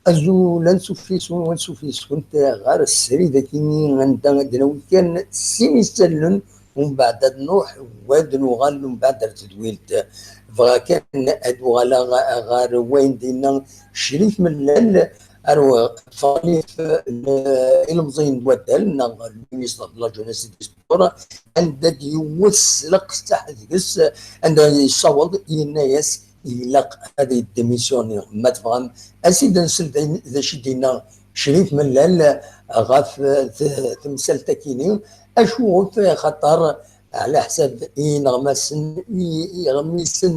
ازو لا نسوفيس كنت غير السري ذاكيني عندنا كان سيمي سلن ومن بعد نروح واد وغال ومن بعد تدويلت فكان ادو غالا غار وين دينا شريف من الليل ارو فاني في المزين بودل نغ المينيستر دو لا جونيس دي سبور عند يوسلق تحت يس عند يصوت الناس يلق هذه الديميسيون ما تفهم اسيد نسل ذا شدينا شريف من الليل غاف تمثال تكيني اشوف خطر على حساب يغمسن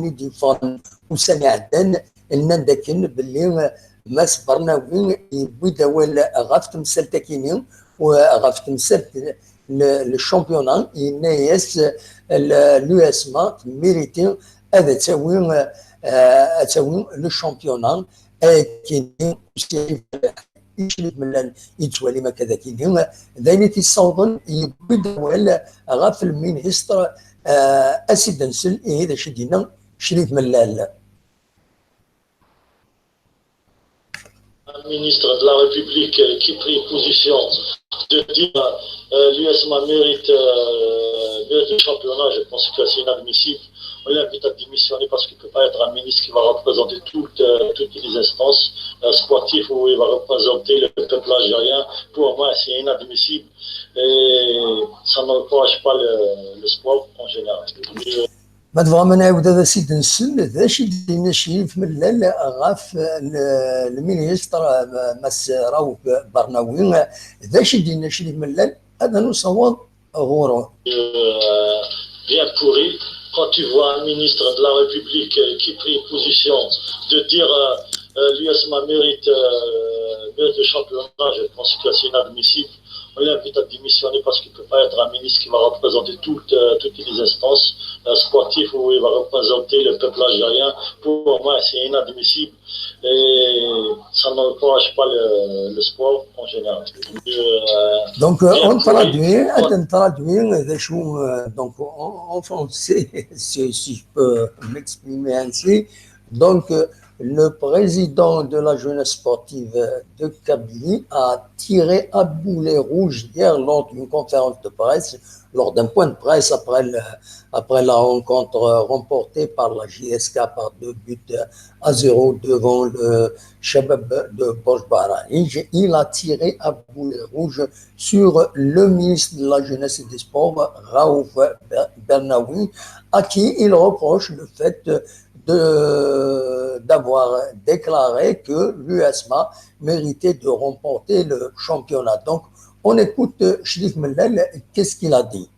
يدفن وسنة عدن لنا داكن باللي ما صبرنا وين يبدا ولا غاف تمثال تكيني وغاف تمثال للشامبيونا الناس لو اسما ميريتي هذا تساوي لو شامبيونا كاين يشرب من يتوالي ما كذا كاين ذاني تيصوضن يبدا ولا غاف المينيستر اسيد نسل هذا شدينا شريف ملال. Un ministre de la République qui prit position de dire l'USMA mérite le championnat, je pense que c'est inadmissible. On l'invite à démissionner parce qu'il ne peut pas être un ministre qui va représenter toutes les instances sportives où il va représenter le peuple algérien. Pour moi, c'est inadmissible et ça n'encourage pas le sport en général. ما تفهم انا هذا سيد نسل ذا شي دينا شريف من الليل غاف المينيستر مس راو برناوي ذا شي دينا شريف من الليل هذا نصور غورو. Bien pourri quand tu vois un ministre de la République qui prit position de dire l'USMA mérite le championnat, je pense que c'est inadmissible. On l'invite à démissionner parce qu'il ne peut pas être un ministre qui va représenter toutes les instances sportives où il va représenter le peuple algérien. Pour moi, c'est inadmissible et ça n'encourage pas le sport en général. Donc, on traduit donc en français, si je peux m'exprimer ainsi. Donc, le président de la jeunesse sportive de Kabylie a tiré à boulet rouge hier lors d'une conférence de presse, lors d'un point de presse après la rencontre remportée par la JSK par 2-0 devant le Shabab de Bojbara. Il a tiré à boulet rouge sur le ministre de la Jeunesse et des Sports, Raouf Bernaoui, à qui il reproche le fait d'avoir déclaré que l'USMA méritait de remporter le championnat. Donc, on écoute Shrif Mellel, qu'est-ce qu'il a dit?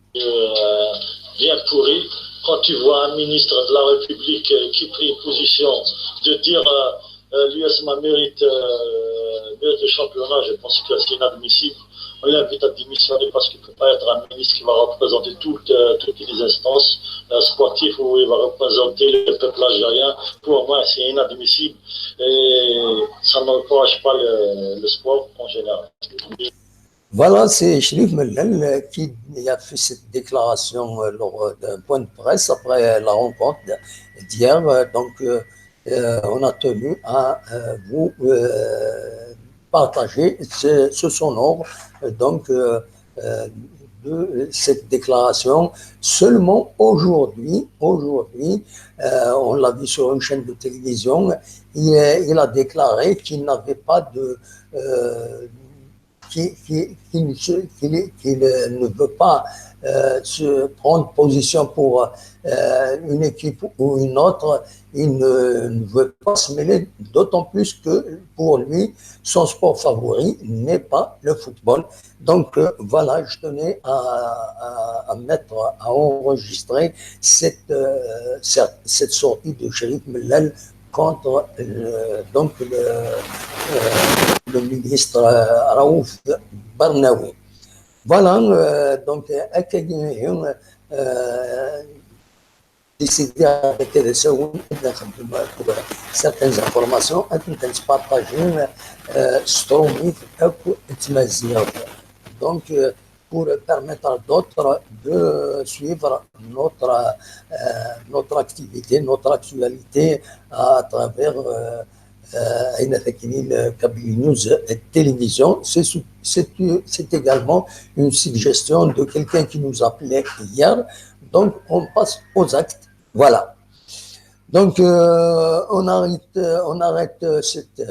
Bien pourri, quand tu vois un ministre de la République qui prit position de dire l'USMA mérite le championnat, je pense que c'est inadmissible. On l'invite à démissionner parce qu'il ne peut pas être un ministre qui va représenter toutes les instances sportives où il va représenter le peuple algérien. Pour moi, c'est inadmissible et ça n'encourage pas le sport en général. Voilà, c'est Shrif Mellel qui a fait cette déclaration lors d'un point de presse après la rencontre d'hier. Donc, on a tenu à vous partager ce sonore donc de cette déclaration. Seulement aujourd'hui, on l'a vu sur une chaîne de télévision, il a déclaré qu'il n'avait pas de qu'il ne veut pas se prendre position pour une équipe ou une autre. Il ne veut pas se mêler, d'autant plus que pour lui, son sport favori n'est pas le football. Donc voilà, je tenais à enregistrer cette sortie de Shrif Mellel contre le ministre Raouf Bernaoui. Voilà, donc académie décidé d'arrêter de se pour certaines informations, à partager donc pour permettre à d'autres de suivre notre activité, notre actualité à travers أين ثكنين كابل نيوز التلفزيون. C'est également une suggestion de quelqu'un qui nous appelait hier. Donc, on passe aux actes. Voilà. Donc, on arrête cette...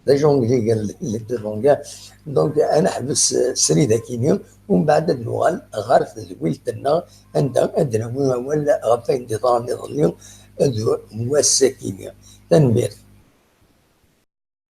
Les جونغلي قال لي دونك انا حبس سريده كينيو ومن بعد النوال غير تزويلت لنا عندنا ولا غفاين دي ضامن اليوم هو السكينه تنبير